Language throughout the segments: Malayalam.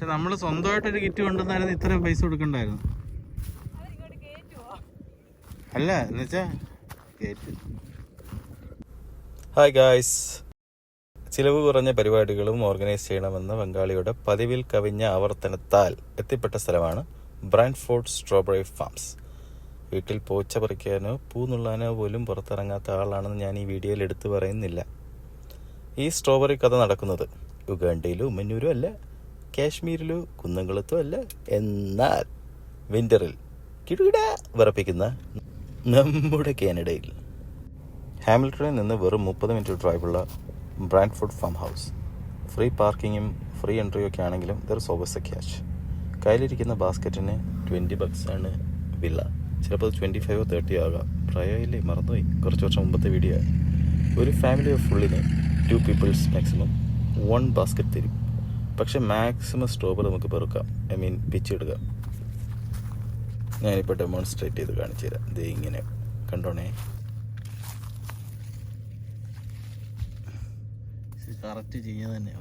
പക്ഷെ നമ്മൾ സ്വന്തമായിട്ടൊരു കിറ്റ് കൊണ്ടുവന്നായിരുന്നു ഇത്രയും പൈസ കൊടുക്കണ്ടായിരുന്നു. അല്ല എന്നുവെച്ചാ കേറ്റ്. ഹായ് ഗായ്സ്, ചിലവ് കുറഞ്ഞ പരിപാടികളും ഓർഗനൈസ് ചെയ്യണമെന്ന ബംഗാളിയുടെ പതിവിൽ കവിഞ്ഞ ആവർത്തനത്താൽ എത്തിപ്പെട്ട സ്ഥലമാണ് ബ്രാൻഡ്ഫോർഡ് സ്ട്രോബെറി ഫാംസ്. വീട്ടിൽ പോച്ച പറിക്കാനോ പൂ നുള്ളാനോ പോലും പുറത്തിറങ്ങാത്ത ആളാണെന്ന് ഞാൻ ഈ വീഡിയോയിൽ എടുത്തു പറയുന്നില്ല. ഈ സ്ട്രോബെറി കഥ നടക്കുന്നത് ഉഗാണ്ടയിലോ ഉമ്മന്നൂരോ അല്ല, കാശ്മീരിലോ കുന്നംകുളത്തോ അല്ല, എന്നാൽ വിന്ററിൽ കിടുകിട വിറപ്പിക്കുന്ന നമ്മുടെ കാനഡയിൽ ഹാമിൽട്ടണിൽ നിന്ന് വെറും 30 മിനിറ്റ് ഡ്രൈവുള്ള ബ്രാൻഡ്ഫോർഡ് ഫാം ഹൗസ്. ഫ്രീ പാർക്കിങ്ങും ഫ്രീ എൻട്രിയും ഒക്കെ ആണെങ്കിലും there is always a catch. കയ്യിലിരിക്കുന്ന ബാസ്ക്കറ്റിന് $20 ആണ് വില. ചിലപ്പോൾ 25 or 30 ആകാം. പ്രായമില്ലേ, മറന്നുപോയി, കുറച്ച് വർഷം മുമ്പത്തെ വീഡിയോ. ഒരു ഫാമിലി ഓഫ് ഫുള്ളിന് 2 പീപ്പിൾസ് മാക്സിമം 1 ബാസ്ക്കറ്റ് തരും. പക്ഷെ മാക്സിമം സ്ട്രോബെറി നമുക്ക് പെറുക്കാം, പിച്ചെടുക്കാം. ഞാനിപ്പോൾ ഡെമോൺസ്ട്രേറ്റ് ചെയ്ത് കാണിച്ചു തരാം. ഇത് ഇങ്ങനെ കണ്ടോണേ. കറക്റ്റ് ചെയ്യുക തന്നെ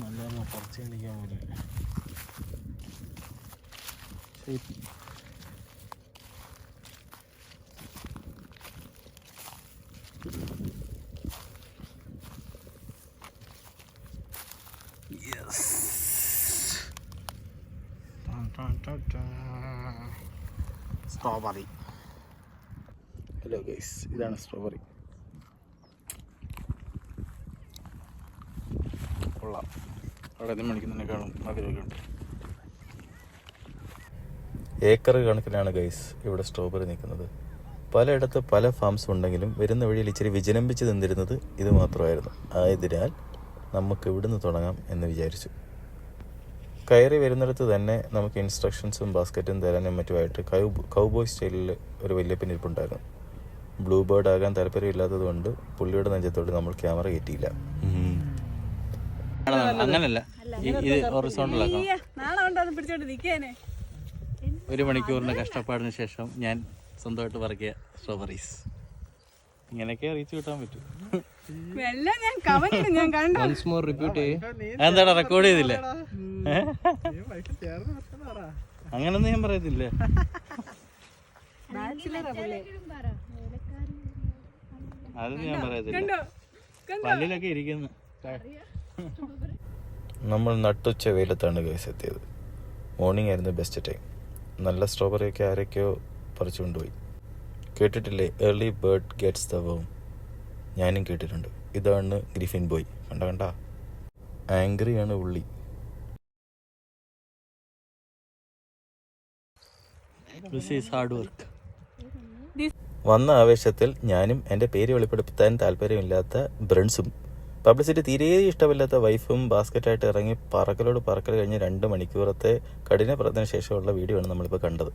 നല്ല കുറച്ച് കാണിക്കാൻ പോലും. സ്ട്രോബെറി. ഹലോ ഗൈസ്, ഇതാണ് സ്ട്രോബെറി. കൊള്ളാം. അവിടെ നിന്ന് മേടിക്കുന്നതിനേക്കാളും മധുരമൊക്കെയുണ്ട്. ഏക്കർ കണക്കിനാണ് ഗൈസ് ഇവിടെ സ്ട്രോബെറി നിൽക്കുന്നത്. പലയിടത്ത് പല ഫാംസ് ഉണ്ടെങ്കിലും വരുന്ന വഴിയിൽ ഇച്ചിരി വിജനമ്പിച്ച് നിന്നിരുന്നത് ഇത് മാത്രമായിരുന്നു. ആയതിനാൽ നമുക്ക് ഇവിടുന്ന് തുടങ്ങാം എന്ന് വിചാരിച്ചു. കയറി വരുന്നിടത്ത് തന്നെ നമുക്ക് ഇൻസ്ട്രക്ഷൻസും ബാസ്ക്കറ്റും തരാനും മറ്റുമായിട്ട് കൗബോയ് സ്റ്റൈലിൽ ഒരു വല്യപ്പൻ ഇരിപ്പുണ്ടായിരുന്നു. ബ്ലൂ ബേർഡ് ആകാൻ താല്പര്യമില്ലാത്തത് കൊണ്ട് പുള്ളിയുടെ നെഞ്ചത്തോട് നമ്മൾ ക്യാമറ കയറ്റിയില്ല. അങ്ങനല്ല, ഇത് ഹൊറിസോണ്ടലാക്കാം. 1 മണിക്കൂറിന്റെ കഷ്ടപ്പാടിന് ശേഷം ഞാൻ സ്വന്തമായിട്ട് പറക്കിയ സ്ട്രോബെറീസ് ഇങ്ങനെയൊക്കെ അറിയിച്ചു കിട്ടാൻ പറ്റും. എന്താടാ റെക്കോർഡ് ചെയ്തില്ല? അങ്ങനൊന്നും ഞാൻ പറയത്തില്ല. അതൊന്നും ഞാൻ പറയത്തില്ല. പല്ലിലൊക്കെ ഇരിക്കുന്നു. നമ്മൾ നട്ടുച്ച വെയിലത്താണ് ഗൈസ് എത്തിയത്. മോർണിംഗ് ആയിരുന്നു ബെസ്റ്റ് ടൈം. നല്ല സ്ട്രോബെറിയൊക്കെ ആരൊക്കെയോ പറിച്ചു കൊണ്ടുപോയി. കേട്ടിട്ടില്ലേ, ഏർലി ബേർഡ് ഗെറ്റ്സ് ദ വേം? ഞാനും കേട്ടിട്ടുണ്ട്. ഇതാണ് ഗ്രിഫിൻ ബോയ്. കണ്ട ആംഗ്രിയാണ് ഉള്ളി. വന്ന ആവേശത്തിൽ ഞാനും എൻ്റെ പേര് വെളിപ്പെടുത്താൻ താല്പര്യമില്ലാത്ത ബ്രൺസും പബ്ലിസിറ്റി തീരെ ഇഷ്ടമില്ലാത്ത വൈഫും ബാസ്ക്കറ്റായിട്ട് ഇറങ്ങി പറക്കൽ കഴിഞ്ഞ് 2 മണിക്കൂറത്തെ കഠിന പ്രയത്നത്തിന് ശേഷമുള്ള വീഡിയോ ആണ് നമ്മളിപ്പോൾ കണ്ടത്.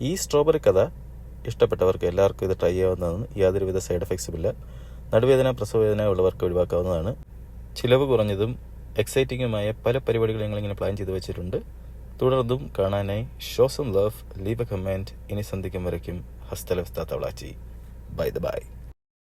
ഈ സ്ട്രോബെറി കഥ ഇഷ്ടപ്പെട്ടവർക്ക് എല്ലാവർക്കും ഇത് ട്രൈ ചെയ്യാവുന്നതാണ്. യാതൊരുവിധ സൈഡ് എഫക്ട്സും ഇല്ല. നടുവേദന, പ്രസവവേദന ഉള്ളവർക്ക് ഒഴിവാക്കാവുന്നതാണ്. ചിലവ് കുറഞ്ഞതും എക്സൈറ്റിങ്ങുമായ പല പരിപാടികൾ ഞങ്ങളിങ്ങനെ പ്ലാൻ ചെയ്ത് വെച്ചിട്ടുണ്ട്. തുടർന്നും കാണാനായി show some love, leave a comment. ഇനി സന്ധിക്കും വരയ്ക്കും ഹസ്തലവസ്ഥാ തവളാച്ചി. ബൈ.